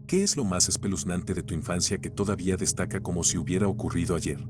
¿Qué es lo más espeluznante de tu infancia que todavía destaca como si hubiera ocurrido ayer?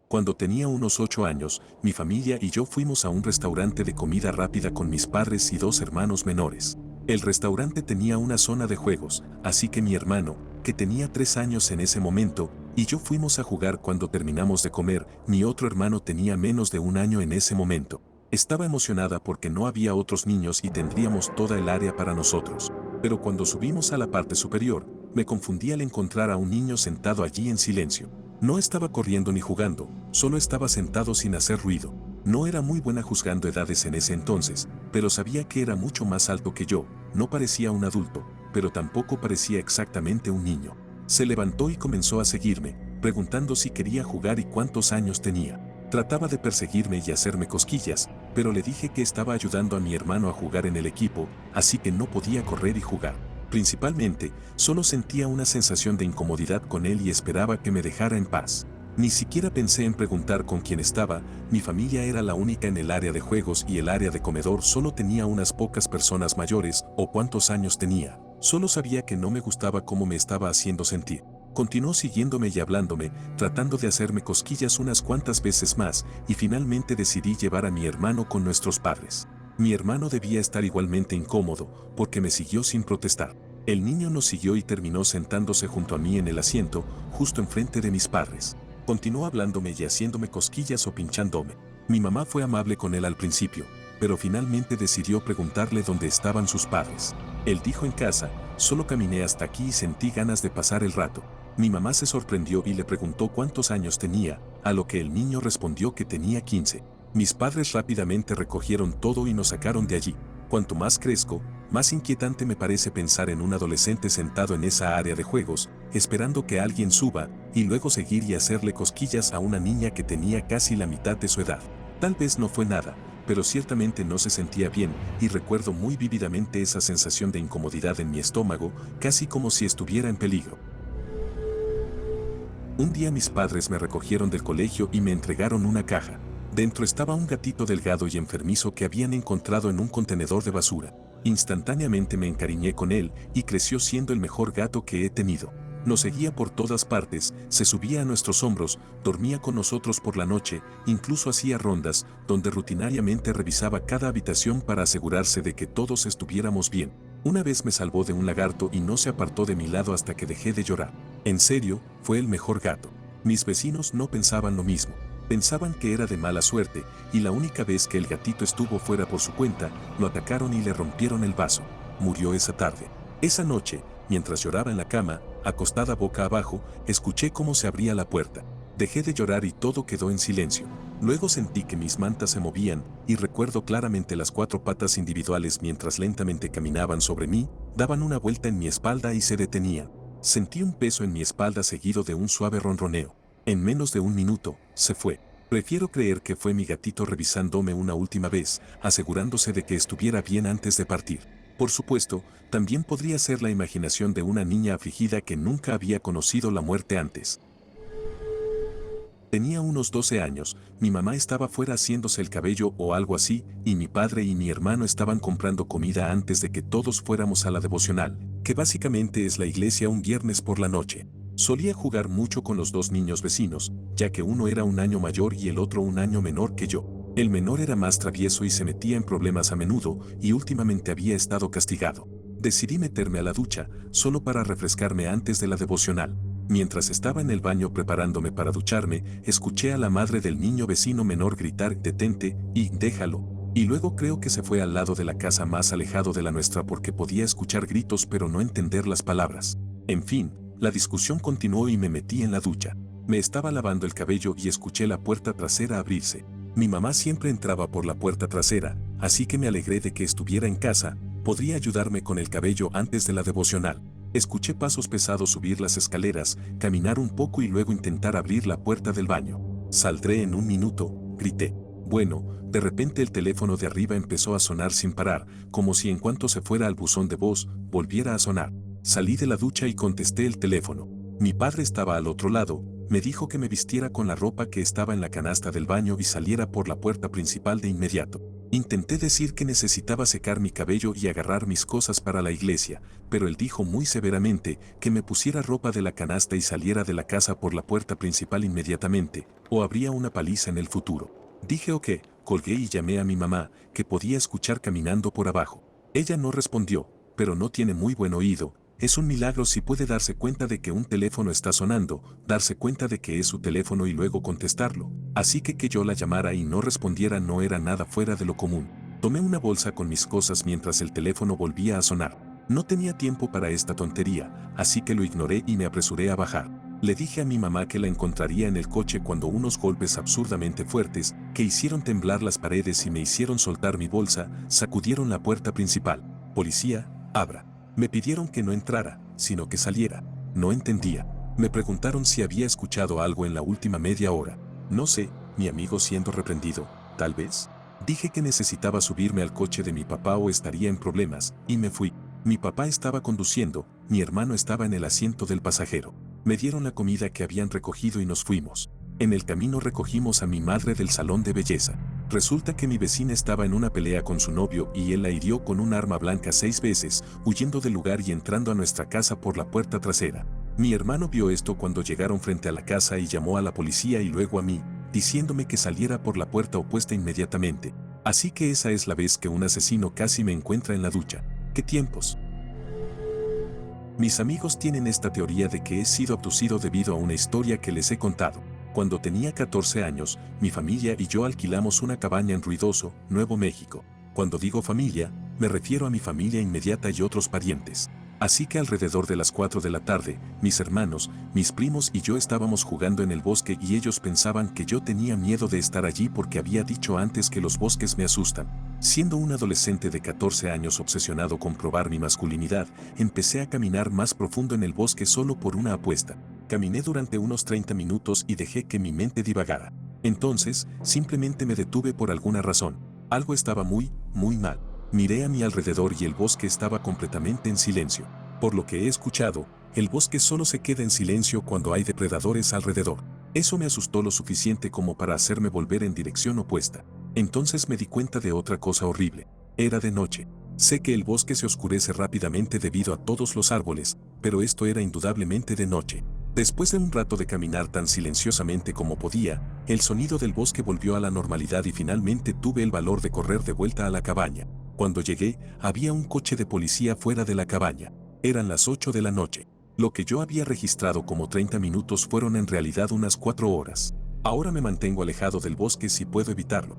Cuando tenía unos 8 años, mi familia y yo fuimos a un restaurante de comida rápida con mis padres y dos hermanos menores. El restaurante tenía una zona de juegos, así que mi hermano, que tenía 3 años en ese momento, y yo fuimos a jugar cuando terminamos de comer. Mi otro hermano tenía menos de 1 año en ese momento. Estaba emocionada porque no había otros niños y tendríamos toda el área para nosotros. Pero cuando subimos a la parte superior, me confundí al encontrar a un niño sentado allí en silencio. No estaba corriendo ni jugando, solo estaba sentado sin hacer ruido. No era muy buena juzgando edades en ese entonces, pero sabía que era mucho más alto que yo. No parecía un adulto, pero tampoco parecía exactamente un niño. Se levantó y comenzó a seguirme, preguntando si quería jugar y cuántos años tenía. Trataba de perseguirme y hacerme cosquillas, pero le dije que estaba ayudando a mi hermano a jugar en el equipo, así que no podía correr y jugar. Principalmente, solo sentía una sensación de incomodidad con él y esperaba que me dejara en paz. Ni siquiera pensé en preguntar con quién estaba. Mi familia era la única en el área de juegos y el área de comedor solo tenía unas pocas personas mayores o cuántos años tenía. Solo sabía que no me gustaba cómo me estaba haciendo sentir. Continuó siguiéndome y hablándome, tratando de hacerme cosquillas unas cuantas veces más, y finalmente decidí llevar a mi hermano con nuestros padres. Mi hermano debía estar igualmente incómodo, porque me siguió sin protestar. El niño nos siguió y terminó sentándose junto a mí en el asiento, justo enfrente de mis padres. Continuó hablándome y haciéndome cosquillas o pinchándome. Mi mamá fue amable con él al principio, pero finalmente decidió preguntarle dónde estaban sus padres. Él dijo en casa, solo caminé hasta aquí y sentí ganas de pasar el rato. Mi mamá se sorprendió y le preguntó cuántos años tenía, a lo que el niño respondió que tenía 15. Mis padres rápidamente recogieron todo y nos sacaron de allí. Cuanto más crezco, más inquietante me parece pensar en un adolescente sentado en esa área de juegos, esperando que alguien suba, y luego seguir y hacerle cosquillas a una niña que tenía casi la mitad de su edad. Tal vez no fue nada, pero ciertamente no se sentía bien, y recuerdo muy vívidamente esa sensación de incomodidad en mi estómago, casi como si estuviera en peligro. Un día mis padres me recogieron del colegio y me entregaron una caja. Dentro estaba un gatito delgado y enfermizo que habían encontrado en un contenedor de basura. Instantáneamente me encariñé con él y creció siendo el mejor gato que he tenido. Nos seguía por todas partes, se subía a nuestros hombros, dormía con nosotros por la noche, incluso hacía rondas, donde rutinariamente revisaba cada habitación para asegurarse de que todos estuviéramos bien. Una vez me salvó de un lagarto y no se apartó de mi lado hasta que dejé de llorar. En serio, fue el mejor gato. Mis vecinos no pensaban lo mismo. Pensaban que era de mala suerte, y la única vez que el gatito estuvo fuera por su cuenta, lo atacaron y le rompieron el vaso. Murió esa tarde. Esa noche, mientras lloraba en la cama, acostada boca abajo, escuché cómo se abría la puerta. Dejé de llorar y todo quedó en silencio. Luego sentí que mis mantas se movían, y recuerdo claramente las 4 patas individuales mientras lentamente caminaban sobre mí, daban una vuelta en mi espalda y se detenían. Sentí un peso en mi espalda seguido de un suave ronroneo. En menos de un minuto, se fue. Prefiero creer que fue mi gatito revisándome una última vez, asegurándose de que estuviera bien antes de partir. Por supuesto, también podría ser la imaginación de una niña afligida que nunca había conocido la muerte antes. Tenía unos 12 años, mi mamá estaba fuera haciéndose el cabello o algo así, y mi padre y mi hermano estaban comprando comida antes de que todos fuéramos a la devocional, que básicamente es la iglesia un viernes por la noche. Solía jugar mucho con los 2 niños vecinos, ya que uno era 1 año mayor y el otro 1 año menor que yo. El menor era más travieso y se metía en problemas a menudo, y últimamente había estado castigado. Decidí meterme a la ducha, solo para refrescarme antes de la devocional. Mientras estaba en el baño preparándome para ducharme, escuché a la madre del niño vecino menor gritar «detente» y «déjalo». Y luego creo que se fue al lado de la casa más alejado de la nuestra porque podía escuchar gritos pero no entender las palabras. En fin, la discusión continuó y me metí en la ducha. Me estaba lavando el cabello y escuché la puerta trasera abrirse. Mi mamá siempre entraba por la puerta trasera, así que me alegré de que estuviera en casa, podría ayudarme con el cabello antes de la devocional. Escuché pasos pesados subir las escaleras, caminar un poco y luego intentar abrir la puerta del baño. «Saldré en un minuto», grité. Bueno, de repente el teléfono de arriba empezó a sonar sin parar, como si en cuanto se fuera al buzón de voz, volviera a sonar. Salí de la ducha y contesté el teléfono. Mi padre estaba al otro lado, me dijo que me vistiera con la ropa que estaba en la canasta del baño y saliera por la puerta principal de inmediato. Intenté decir que necesitaba secar mi cabello y agarrar mis cosas para la iglesia, pero él dijo muy severamente que me pusiera ropa de la canasta y saliera de la casa por la puerta principal inmediatamente, o habría una paliza en el futuro. Dije ok, colgué y llamé a mi mamá, que podía escuchar caminando por abajo. Ella no respondió, pero no tiene muy buen oído. Es un milagro si puede darse cuenta de que un teléfono está sonando, darse cuenta de que es su teléfono y luego contestarlo. Así que yo la llamara y no respondiera no era nada fuera de lo común. Tomé una bolsa con mis cosas mientras el teléfono volvía a sonar. No tenía tiempo para esta tontería, así que lo ignoré y me apresuré a bajar. Le dije a mi mamá que la encontraría en el coche cuando unos golpes absurdamente fuertes, que hicieron temblar las paredes y me hicieron soltar mi bolsa, sacudieron la puerta principal. Policía, abra. Me pidieron que no entrara, sino que saliera. No entendía. Me preguntaron si había escuchado algo en la última media hora. No sé, mi amigo siendo reprendido, tal vez. Dije que necesitaba subirme al coche de mi papá o estaría en problemas, y me fui. Mi papá estaba conduciendo, mi hermano estaba en el asiento del pasajero. Me dieron la comida que habían recogido y nos fuimos. En el camino recogimos a mi madre del salón de belleza. Resulta que mi vecina estaba en una pelea con su novio y él la hirió con un arma blanca 6 veces, huyendo del lugar y entrando a nuestra casa por la puerta trasera. Mi hermano vio esto cuando llegaron frente a la casa y llamó a la policía y luego a mí, diciéndome que saliera por la puerta opuesta inmediatamente. Así que esa es la vez que un asesino casi me encuentra en la ducha. ¿Qué tiempos? Mis amigos tienen esta teoría de que he sido abducido debido a una historia que les he contado. Cuando tenía 14 años, mi familia y yo alquilamos una cabaña en Ruidoso, Nuevo México. Cuando digo familia, me refiero a mi familia inmediata y otros parientes. Así que alrededor de las 4 de la tarde, mis hermanos, mis primos y yo estábamos jugando en el bosque y ellos pensaban que yo tenía miedo de estar allí porque había dicho antes que los bosques me asustan. Siendo un adolescente de 14 años obsesionado con probar mi masculinidad, empecé a caminar más profundo en el bosque solo por una apuesta. Caminé durante unos 30 minutos y dejé que mi mente divagara. Entonces, simplemente me detuve por alguna razón. Algo estaba muy mal. Miré a mi alrededor y el bosque estaba completamente en silencio. Por lo que he escuchado, el bosque solo se queda en silencio cuando hay depredadores alrededor. Eso me asustó lo suficiente como para hacerme volver en dirección opuesta. Entonces me di cuenta de otra cosa horrible. Era de noche. Sé que el bosque se oscurece rápidamente debido a todos los árboles, pero esto era indudablemente de noche. Después de un rato de caminar tan silenciosamente como podía, el sonido del bosque volvió a la normalidad y finalmente tuve el valor de correr de vuelta a la cabaña. Cuando llegué, había un coche de policía fuera de la cabaña. Eran las 8 de la noche. Lo que yo había registrado como 30 minutos fueron en realidad unas 4 horas. Ahora me mantengo alejado del bosque si puedo evitarlo.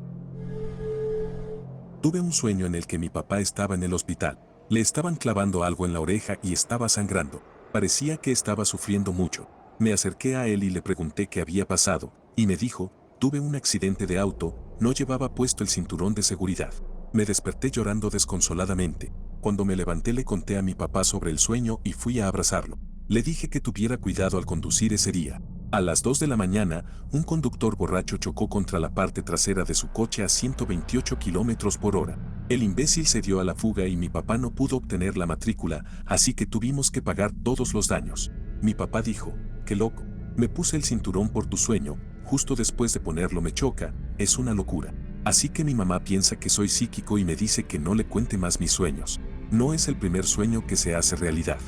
Tuve un sueño en el que mi papá estaba en el hospital. Le estaban clavando algo en la oreja y estaba sangrando. Parecía que estaba sufriendo mucho. Me acerqué a él y le pregunté qué había pasado, y me dijo, tuve un accidente de auto, no llevaba puesto el cinturón de seguridad. Me desperté llorando desconsoladamente. Cuando me levanté le conté a mi papá sobre el sueño y fui a abrazarlo. Le dije que tuviera cuidado al conducir ese día. A las 2 de la mañana, un conductor borracho chocó contra la parte trasera de su coche a 128 kilómetros por hora. El imbécil se dio a la fuga y mi papá no pudo obtener la matrícula, así que tuvimos que pagar todos los daños. Mi papá dijo, qué loco. Me puse el cinturón por tu sueño, justo después de ponerlo me choca, es una locura. Así que mi mamá piensa que soy psíquico y me dice que no le cuente más mis sueños. No es el primer sueño que se hace realidad.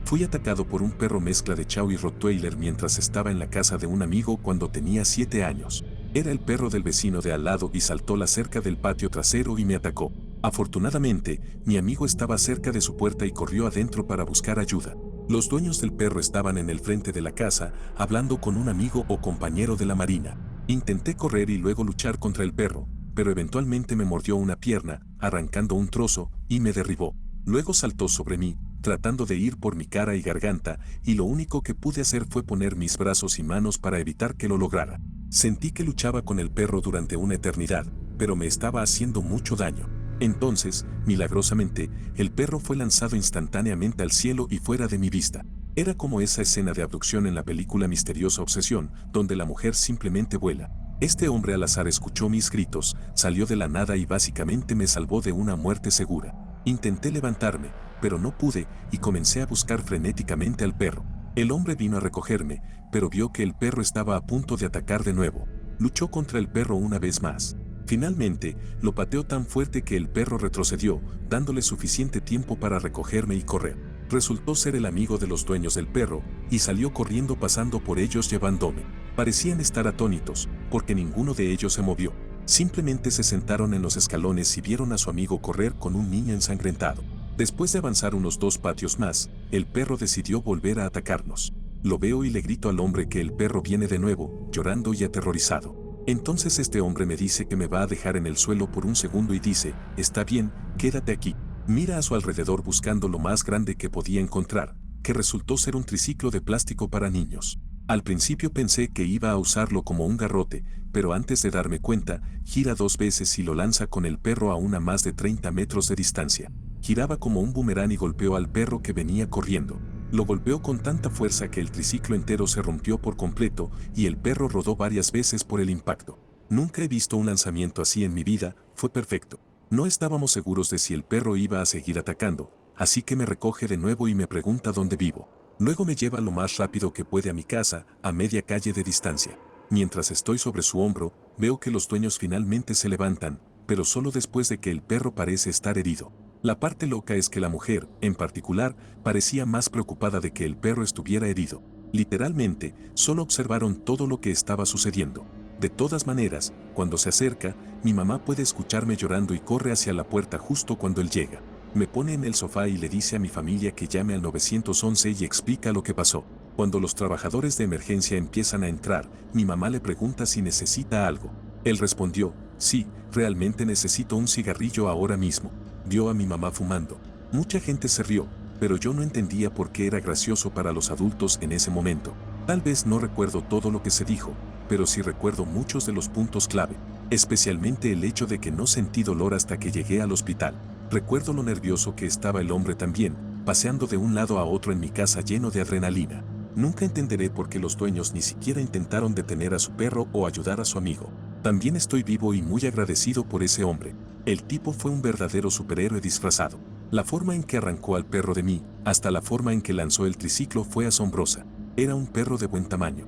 Fui atacado por un perro mezcla de Chow y Rottweiler mientras estaba en la casa de un amigo cuando tenía 7 años. Era el perro del vecino de al lado y saltó la cerca del patio trasero y me atacó. Afortunadamente, mi amigo estaba cerca de su puerta y corrió adentro para buscar ayuda. Los dueños del perro estaban en el frente de la casa, hablando con un amigo o compañero de la marina. Intenté correr y luego luchar contra el perro, pero eventualmente me mordió una pierna, arrancando un trozo, y me derribó. Luego saltó sobre mí, tratando de ir por mi cara y garganta, y lo único que pude hacer fue poner mis brazos y manos para evitar que lo lograra. Sentí que luchaba con el perro durante una eternidad, pero me estaba haciendo mucho daño. Entonces, milagrosamente, el perro fue lanzado instantáneamente al cielo y fuera de mi vista. Era como esa escena de abducción en la película Misteriosa Obsesión, donde la mujer simplemente vuela. Este hombre al azar escuchó mis gritos, salió de la nada y básicamente me salvó de una muerte segura. Intenté levantarme, pero no pude y comencé a buscar frenéticamente al perro. El hombre vino a recogerme, pero vio que el perro estaba a punto de atacar de nuevo. Luchó contra el perro una vez más. Finalmente, lo pateó tan fuerte que el perro retrocedió, dándole suficiente tiempo para recogerme y correr. Resultó ser el amigo de los dueños del perro, y salió corriendo pasando por ellos llevándome. Parecían estar atónitos, porque ninguno de ellos se movió. Simplemente se sentaron en los escalones y vieron a su amigo correr con un niño ensangrentado. Después de avanzar unos 2 patios más, el perro decidió volver a atacarnos. Lo veo y le grito al hombre que el perro viene de nuevo, llorando y aterrorizado. Entonces este hombre me dice que me va a dejar en el suelo por un segundo y dice, está bien, quédate aquí. Mira a su alrededor buscando lo más grande que podía encontrar, que resultó ser un triciclo de plástico para niños. Al principio pensé que iba a usarlo como un garrote, pero antes de darme cuenta, gira 2 veces y lo lanza con el perro a más de 30 metros de distancia. Giraba como un boomerang y golpeó al perro que venía corriendo. Lo golpeó con tanta fuerza que el triciclo entero se rompió por completo y el perro rodó varias veces por el impacto. Nunca he visto un lanzamiento así en mi vida, fue perfecto. No estábamos seguros de si el perro iba a seguir atacando, así que me recoge de nuevo y me pregunta dónde vivo. Luego me lleva lo más rápido que puede a mi casa, a media calle de distancia. Mientras estoy sobre su hombro, veo que los dueños finalmente se levantan, pero solo después de que el perro parece estar herido. La parte loca es que la mujer, en particular, parecía más preocupada de que el perro estuviera herido. Literalmente, solo observaron todo lo que estaba sucediendo. De todas maneras, cuando se acerca, mi mamá puede escucharme llorando y corre hacia la puerta justo cuando él llega. Me pone en el sofá y le dice a mi familia que llame al 911 y explica lo que pasó. Cuando los trabajadores de emergencia empiezan a entrar, mi mamá le pregunta si necesita algo. Él respondió, sí, realmente necesito un cigarrillo ahora mismo. Vio a mi mamá fumando. Mucha gente se rió, pero yo no entendía por qué era gracioso para los adultos en ese momento. Tal vez no recuerdo todo lo que se dijo, pero sí recuerdo muchos de los puntos clave, especialmente el hecho de que no sentí dolor hasta que llegué al hospital. Recuerdo lo nervioso que estaba el hombre también, paseando de un lado a otro en mi casa lleno de adrenalina. Nunca entenderé por qué los dueños ni siquiera intentaron detener a su perro o ayudar a su amigo. También estoy vivo y muy agradecido por ese hombre. El tipo fue un verdadero superhéroe disfrazado. La forma en que arrancó al perro de mí, hasta la forma en que lanzó el triciclo fue asombrosa. Era un perro de buen tamaño.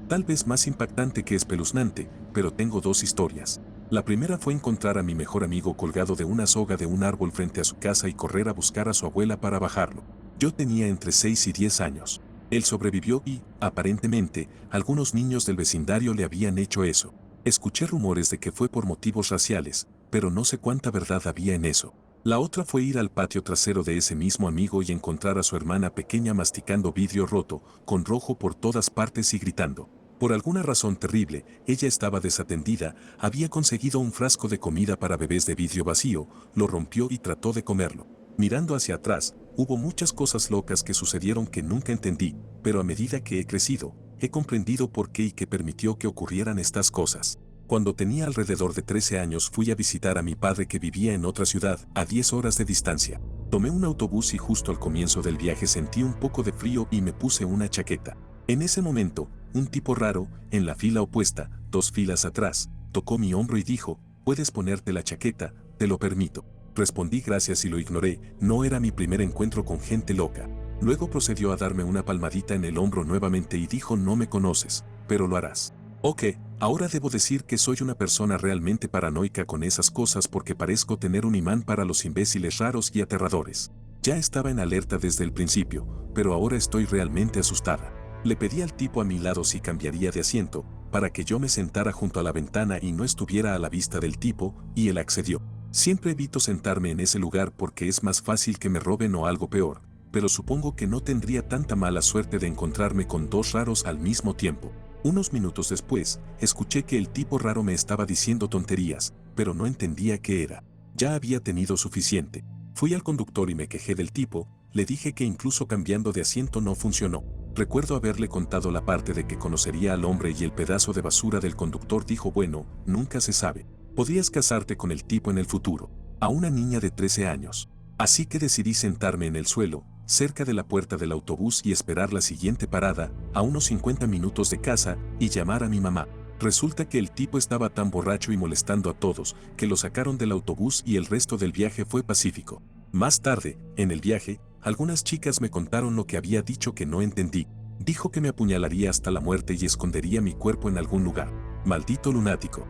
Tal vez más impactante que espeluznante, pero tengo 2 historias. La primera fue encontrar a mi mejor amigo colgado de una soga de un árbol frente a su casa y correr a buscar a su abuela para bajarlo. Yo tenía entre 6 y 10 años. Él sobrevivió y, aparentemente, algunos niños del vecindario le habían hecho eso. Escuché rumores de que fue por motivos raciales, pero no sé cuánta verdad había en eso. La otra fue ir al patio trasero de ese mismo amigo y encontrar a su hermana pequeña masticando vidrio roto, con rojo por todas partes y gritando. Por alguna razón terrible, ella estaba desatendida, había conseguido un frasco de comida para bebés de vidrio vacío, lo rompió y trató de comerlo. Mirando hacia atrás, hubo muchas cosas locas que sucedieron que nunca entendí, pero a medida que he crecido, he comprendido por qué y qué permitió que ocurrieran estas cosas. Cuando tenía alrededor de 13 años fui a visitar a mi padre que vivía en otra ciudad, a 10 horas de distancia. Tomé un autobús y justo al comienzo del viaje sentí un poco de frío y me puse una chaqueta. En ese momento, un tipo raro, en la fila opuesta, 2 filas atrás, tocó mi hombro y dijo, «Puedes ponerte la chaqueta, te lo permito». Respondí gracias y lo ignoré, no era mi primer encuentro con gente loca. Luego procedió a darme una palmadita en el hombro nuevamente y dijo, «No me conoces, pero lo harás». Ok, ahora debo decir que soy una persona realmente paranoica con esas cosas porque parezco tener un imán para los imbéciles raros y aterradores. Ya estaba en alerta desde el principio, pero ahora estoy realmente asustada. Le pedí al tipo a mi lado si cambiaría de asiento, para que yo me sentara junto a la ventana y no estuviera a la vista del tipo, y él accedió. Siempre evito sentarme en ese lugar porque es más fácil que me roben o algo peor, pero supongo que no tendría tanta mala suerte de encontrarme con 2 raros al mismo tiempo. Unos minutos después, escuché que el tipo raro me estaba diciendo tonterías, pero no entendía qué era. Ya había tenido suficiente. Fui al conductor y me quejé del tipo, le dije que incluso cambiando de asiento no funcionó. Recuerdo haberle contado la parte de que conocería al hombre y el pedazo de basura del conductor dijo, bueno, nunca se sabe. Podrías casarte con el tipo en el futuro. A una niña de 13 años. Así que decidí sentarme en el suelo, cerca de la puerta del autobús y esperar la siguiente parada, a unos 50 minutos de casa, y llamar a mi mamá. Resulta que el tipo estaba tan borracho y molestando a todos, que lo sacaron del autobús y el resto del viaje fue pacífico. Más tarde, en el viaje, algunas chicas me contaron lo que había dicho que no entendí. Dijo que me apuñalaría hasta la muerte y escondería mi cuerpo en algún lugar. Maldito lunático.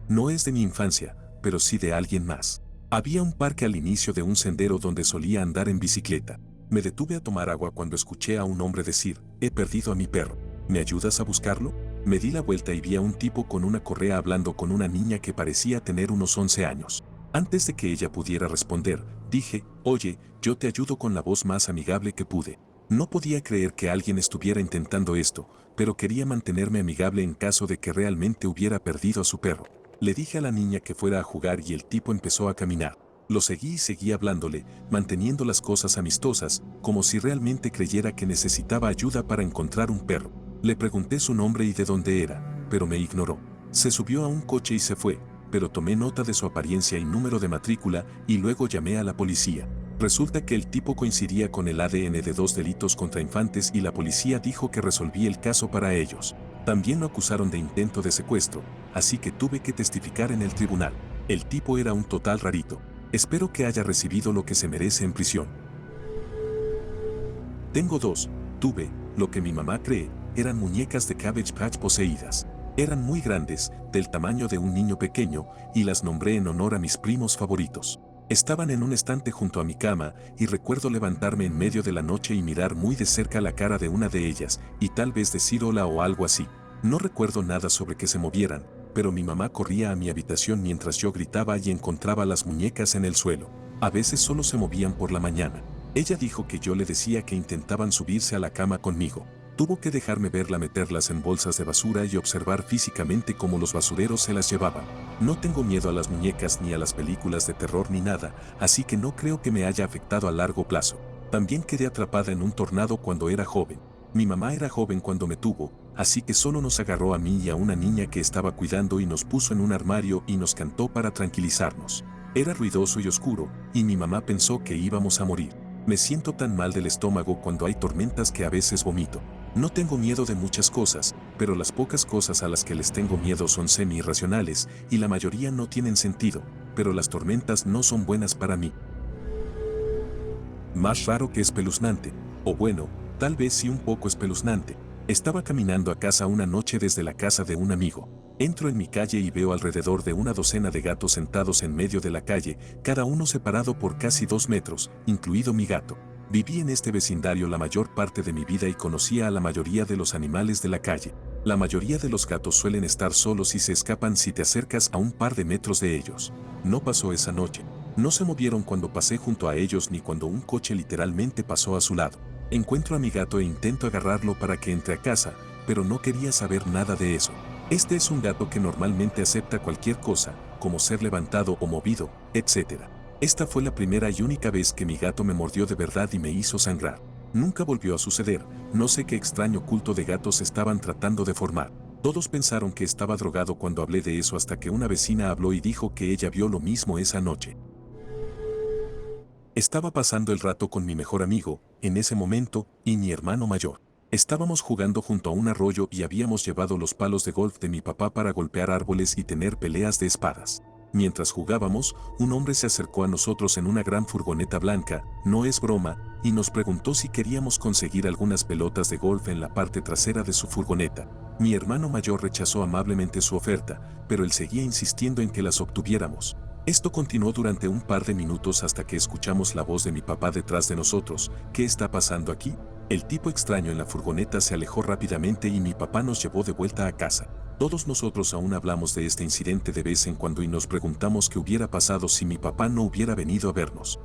No es de mi infancia, pero sí de alguien más. Había un parque al inicio de un sendero donde solía andar en bicicleta. Me detuve a tomar agua cuando escuché a un hombre decir, he perdido a mi perro. ¿Me ayudas a buscarlo? Me di la vuelta y vi a un tipo con una correa hablando con una niña que parecía tener unos 11 años. Antes de que ella pudiera responder, dije, oye, yo te ayudo con la voz más amigable que pude. No podía creer que alguien estuviera intentando esto, pero quería mantenerme amigable en caso de que realmente hubiera perdido a su perro. Le dije a la niña que fuera a jugar y el tipo empezó a caminar. Lo seguí y seguí hablándole, manteniendo las cosas amistosas, como si realmente creyera que necesitaba ayuda para encontrar un perro. Le pregunté su nombre y de dónde era, pero me ignoró. Se subió a un coche y se fue, pero tomé nota de su apariencia y número de matrícula y luego llamé a la policía. Resulta que el tipo coincidía con el ADN de 2 delitos contra infantes y la policía dijo que resolví el caso para ellos. También lo acusaron de intento de secuestro, así que tuve que testificar en el tribunal. El tipo era un total rarito. Espero que haya recibido lo que se merece en prisión. Tengo 2. Tuve, lo que mi mamá cree, eran muñecas de Cabbage Patch poseídas. Eran muy grandes, del tamaño de un niño pequeño, y las nombré en honor a mis primos favoritos. Estaban en un estante junto a mi cama, y recuerdo levantarme en medio de la noche y mirar muy de cerca la cara de una de ellas, y tal vez decir hola o algo así. No recuerdo nada sobre que se movieran, pero mi mamá corría a mi habitación mientras yo gritaba y encontraba las muñecas en el suelo. A veces solo se movían por la mañana. Ella dijo que yo le decía que intentaban subirse a la cama conmigo. Tuvo que dejarme verla meterlas en bolsas de basura y observar físicamente cómo los basureros se las llevaban. No tengo miedo a las muñecas ni a las películas de terror ni nada, así que no creo que me haya afectado a largo plazo. También quedé atrapada en un tornado cuando era joven. Mi mamá era joven cuando me tuvo, así que solo nos agarró a mí y a una niña que estaba cuidando y nos puso en un armario y nos cantó para tranquilizarnos. Era ruidoso y oscuro, y mi mamá pensó que íbamos a morir. Me siento tan mal del estómago cuando hay tormentas que a veces vomito. No tengo miedo de muchas cosas, pero las pocas cosas a las que les tengo miedo son semi-irracionales y la mayoría no tienen sentido, pero las tormentas no son buenas para mí. Más raro que espeluznante, o bueno, tal vez sí un poco espeluznante. Estaba caminando a casa una noche desde la casa de un amigo. Entro en mi calle y veo alrededor de una docena de gatos sentados en medio de la calle, cada uno separado por casi 2 metros, incluido mi gato. Viví en este vecindario la mayor parte de mi vida y conocía a la mayoría de los animales de la calle. La mayoría de los gatos suelen estar solos y se escapan si te acercas a un par de metros de ellos. No pasó esa noche. No se movieron cuando pasé junto a ellos ni cuando un coche literalmente pasó a su lado. Encuentro a mi gato e intento agarrarlo para que entre a casa, pero no quería saber nada de eso. Este es un gato que normalmente acepta cualquier cosa, como ser levantado o movido, etc. Esta fue la primera y única vez que mi gato me mordió de verdad y me hizo sangrar. Nunca volvió a suceder, no sé qué extraño culto de gatos estaban tratando de formar. Todos pensaron que estaba drogado cuando hablé de eso hasta que una vecina habló y dijo que ella vio lo mismo esa noche. Estaba pasando el rato con mi mejor amigo, en ese momento, y mi hermano mayor. Estábamos jugando junto a un arroyo y habíamos llevado los palos de golf de mi papá para golpear árboles y tener peleas de espadas. Mientras jugábamos, un hombre se acercó a nosotros en una gran furgoneta blanca, no es broma, y nos preguntó si queríamos conseguir algunas pelotas de golf en la parte trasera de su furgoneta. Mi hermano mayor rechazó amablemente su oferta, pero él seguía insistiendo en que las obtuviéramos. Esto continuó durante un par de minutos hasta que escuchamos la voz de mi papá detrás de nosotros. ¿Qué está pasando aquí? El tipo extraño en la furgoneta se alejó rápidamente y mi papá nos llevó de vuelta a casa. Todos nosotros aún hablamos de este incidente de vez en cuando y nos preguntamos qué hubiera pasado si mi papá no hubiera venido a vernos.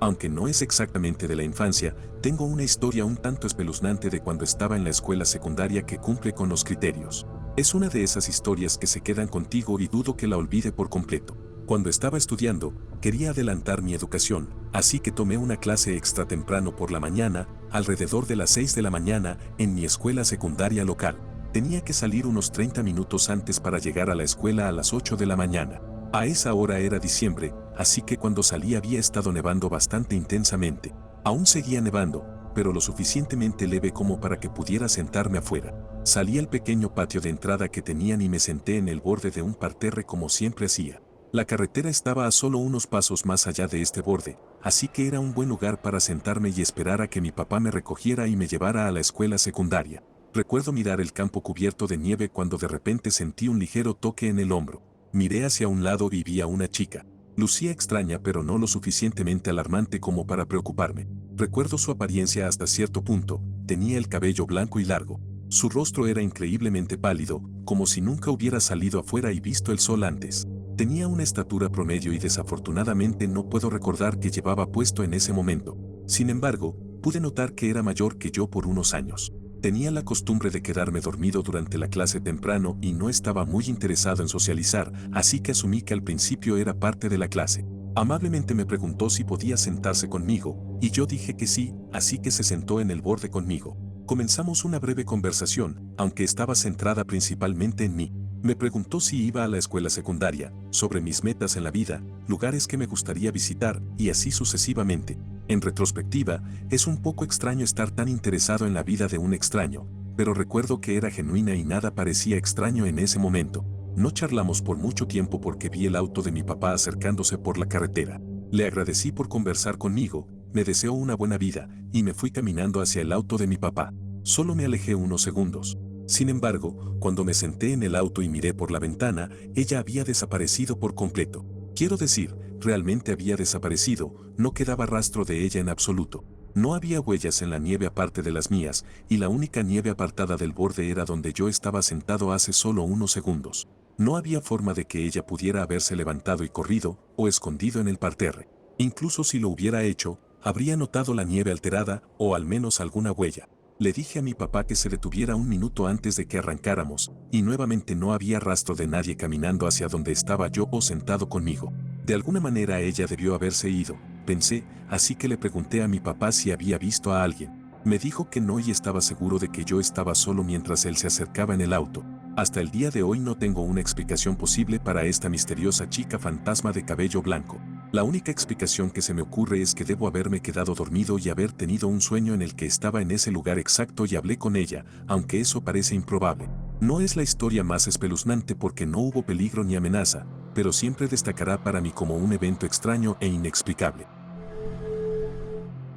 Aunque no es exactamente de la infancia, tengo una historia un tanto espeluznante de cuando estaba en la escuela secundaria que cumple con los criterios. Es una de esas historias que se quedan contigo y dudo que la olvide por completo. Cuando estaba estudiando, quería adelantar mi educación, así que tomé una clase extra temprano por la mañana, alrededor de las 6 de la mañana, en mi escuela secundaria local. Tenía que salir unos 30 minutos antes para llegar a la escuela a las 8 de la mañana. A esa hora era diciembre, así que cuando salí había estado nevando bastante intensamente. Aún seguía nevando, pero lo suficientemente leve como para que pudiera sentarme afuera. Salí al pequeño patio de entrada que tenían y me senté en el borde de un parterre como siempre hacía. La carretera estaba a solo unos pasos más allá de este borde, así que era un buen lugar para sentarme y esperar a que mi papá me recogiera y me llevara a la escuela secundaria. Recuerdo mirar el campo cubierto de nieve cuando de repente sentí un ligero toque en el hombro. Miré hacia un lado y vi a una chica. Lucía extraña pero no lo suficientemente alarmante como para preocuparme. Recuerdo su apariencia hasta cierto punto, tenía el cabello blanco y largo. Su rostro era increíblemente pálido, como si nunca hubiera salido afuera y visto el sol antes. Tenía una estatura promedio y desafortunadamente no puedo recordar qué llevaba puesto en ese momento. Sin embargo, pude notar que era mayor que yo por unos años. Tenía la costumbre de quedarme dormido durante la clase temprano y no estaba muy interesado en socializar, así que asumí que al principio era parte de la clase. Amablemente me preguntó si podía sentarse conmigo, y yo dije que sí, así que se sentó en el borde conmigo. Comenzamos una breve conversación, aunque estaba centrada principalmente en mí. Me preguntó si iba a la escuela secundaria, sobre mis metas en la vida, lugares que me gustaría visitar, y así sucesivamente. En retrospectiva, es un poco extraño estar tan interesado en la vida de un extraño, pero recuerdo que era genuina y nada parecía extraño en ese momento. No charlamos por mucho tiempo porque vi el auto de mi papá acercándose por la carretera. Le agradecí por conversar conmigo, me deseó una buena vida, y me fui caminando hacia el auto de mi papá. Solo me alejé unos segundos. Sin embargo, cuando me senté en el auto y miré por la ventana, ella había desaparecido por completo. Quiero decir, realmente había desaparecido, no quedaba rastro de ella en absoluto. No había huellas en la nieve aparte de las mías, y la única nieve apartada del borde era donde yo estaba sentado hace solo unos segundos. No había forma de que ella pudiera haberse levantado y corrido, o escondido en el parterre. Incluso si lo hubiera hecho, habría notado la nieve alterada, o al menos alguna huella. Le dije a mi papá que se detuviera un minuto antes de que arrancáramos, y nuevamente no había rastro de nadie caminando hacia donde estaba yo o sentado conmigo. De alguna manera ella debió haberse ido, pensé, así que le pregunté a mi papá si había visto a alguien. Me dijo que no y estaba seguro de que yo estaba solo mientras él se acercaba en el auto. Hasta el día de hoy no tengo una explicación posible para esta misteriosa chica fantasma de cabello blanco. La única explicación que se me ocurre es que debo haberme quedado dormido y haber tenido un sueño en el que estaba en ese lugar exacto y hablé con ella, aunque eso parece improbable. No es la historia más espeluznante porque no hubo peligro ni amenaza, pero siempre destacará para mí como un evento extraño e inexplicable.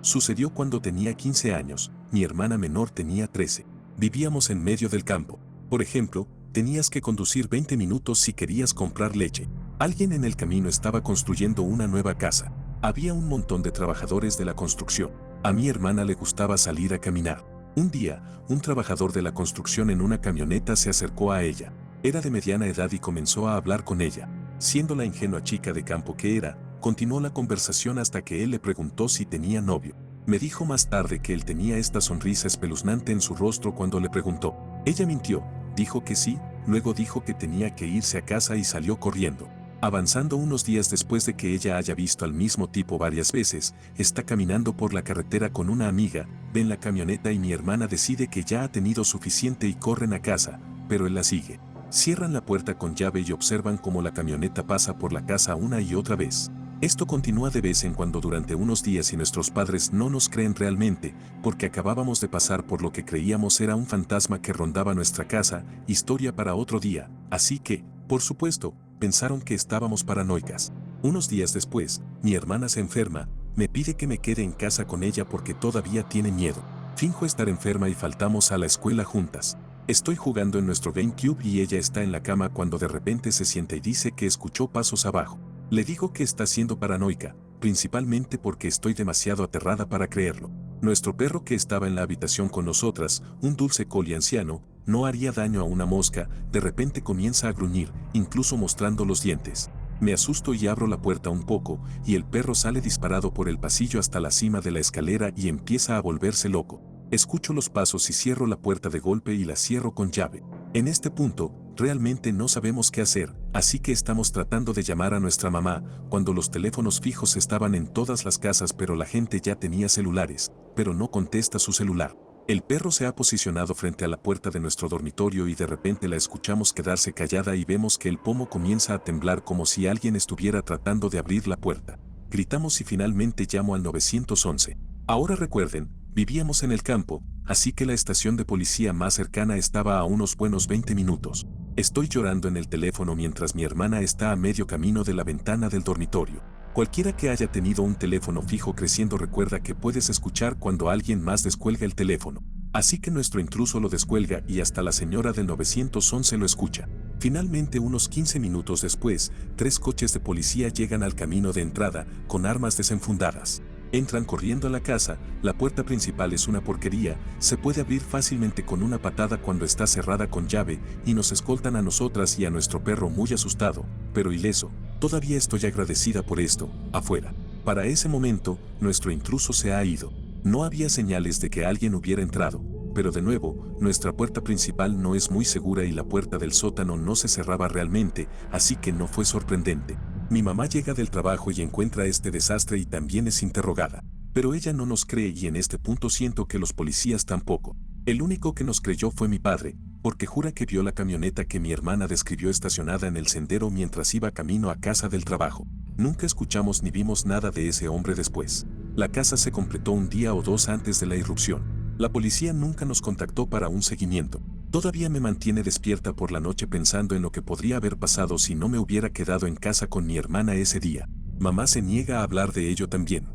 Sucedió cuando tenía 15 años, mi hermana menor tenía 13. Vivíamos en medio del campo. Por ejemplo, tenías que conducir 20 minutos si querías comprar leche. Alguien en el camino estaba construyendo una nueva casa. Había un montón de trabajadores de la construcción. A mi hermana le gustaba salir a caminar. Un día, un trabajador de la construcción en una camioneta se acercó a ella. Era de mediana edad y comenzó a hablar con ella. Siendo la ingenua chica de campo que era, continuó la conversación hasta que él le preguntó si tenía novio. Me dijo más tarde que él tenía esta sonrisa espeluznante en su rostro cuando le preguntó. Ella mintió, dijo que sí, luego dijo que tenía que irse a casa y salió corriendo. Avanzando unos días después de que ella haya visto al mismo tipo varias veces, está caminando por la carretera con una amiga, ven la camioneta y mi hermana decide que ya ha tenido suficiente y corren a casa, pero él la sigue. Cierran la puerta con llave y observan cómo la camioneta pasa por la casa una y otra vez. Esto continúa de vez en cuando durante unos días y nuestros padres no nos creen realmente, porque acabábamos de pasar por lo que creíamos era un fantasma que rondaba nuestra casa, historia para otro día, así que, por supuesto, pensaron que estábamos paranoicas. Unos días después, mi hermana se enferma, me pide que me quede en casa con ella porque todavía tiene miedo. Finjo estar enferma y faltamos a la escuela juntas. Estoy jugando en nuestro GameCube y ella está en la cama cuando de repente se sienta y dice que escuchó pasos abajo. Le digo que está siendo paranoica, principalmente porque estoy demasiado aterrada para creerlo. Nuestro perro que estaba en la habitación con nosotras, un dulce collie anciano, no haría daño a una mosca, de repente comienza a gruñir, incluso mostrando los dientes. Me asusto y abro la puerta un poco, y el perro sale disparado por el pasillo hasta la cima de la escalera y empieza a volverse loco. Escucho los pasos y cierro la puerta de golpe y la cierro con llave. En este punto, realmente no sabemos qué hacer, así que estamos tratando de llamar a nuestra mamá, cuando los teléfonos fijos estaban en todas las casas pero la gente ya tenía celulares, pero no contesta su celular. El perro se ha posicionado frente a la puerta de nuestro dormitorio y de repente la escuchamos quedarse callada y vemos que el pomo comienza a temblar como si alguien estuviera tratando de abrir la puerta. Gritamos y finalmente llamo al 911. Ahora recuerden, vivíamos en el campo, así que la estación de policía más cercana estaba a unos buenos 20 minutos. Estoy llorando en el teléfono mientras mi hermana está a medio camino de la ventana del dormitorio. Cualquiera que haya tenido un teléfono fijo creciendo recuerda que puedes escuchar cuando alguien más descuelga el teléfono. Así que nuestro intruso lo descuelga y hasta la señora del 911 lo escucha. Finalmente, unos 15 minutos después, 3 coches de policía llegan al camino de entrada con armas desenfundadas. Entran corriendo a la casa, la puerta principal es una porquería, se puede abrir fácilmente con una patada cuando está cerrada con llave y nos escoltan a nosotras y a nuestro perro muy asustado, pero ileso. Todavía estoy agradecida por esto, afuera. Para ese momento, nuestro intruso se ha ido. No había señales de que alguien hubiera entrado, pero de nuevo, nuestra puerta principal no es muy segura y la puerta del sótano no se cerraba realmente, así que no fue sorprendente. Mi mamá llega del trabajo y encuentra este desastre y también es interrogada. Pero ella no nos cree y en este punto siento que los policías tampoco. El único que nos creyó fue mi padre, porque jura que vio la camioneta que mi hermana describió estacionada en el sendero mientras iba camino a casa del trabajo. Nunca escuchamos ni vimos nada de ese hombre después. La casa se completó un día o dos antes de la irrupción. La policía nunca nos contactó para un seguimiento. Todavía me mantiene despierta por la noche pensando en lo que podría haber pasado si no me hubiera quedado en casa con mi hermana ese día. Mamá se niega a hablar de ello también.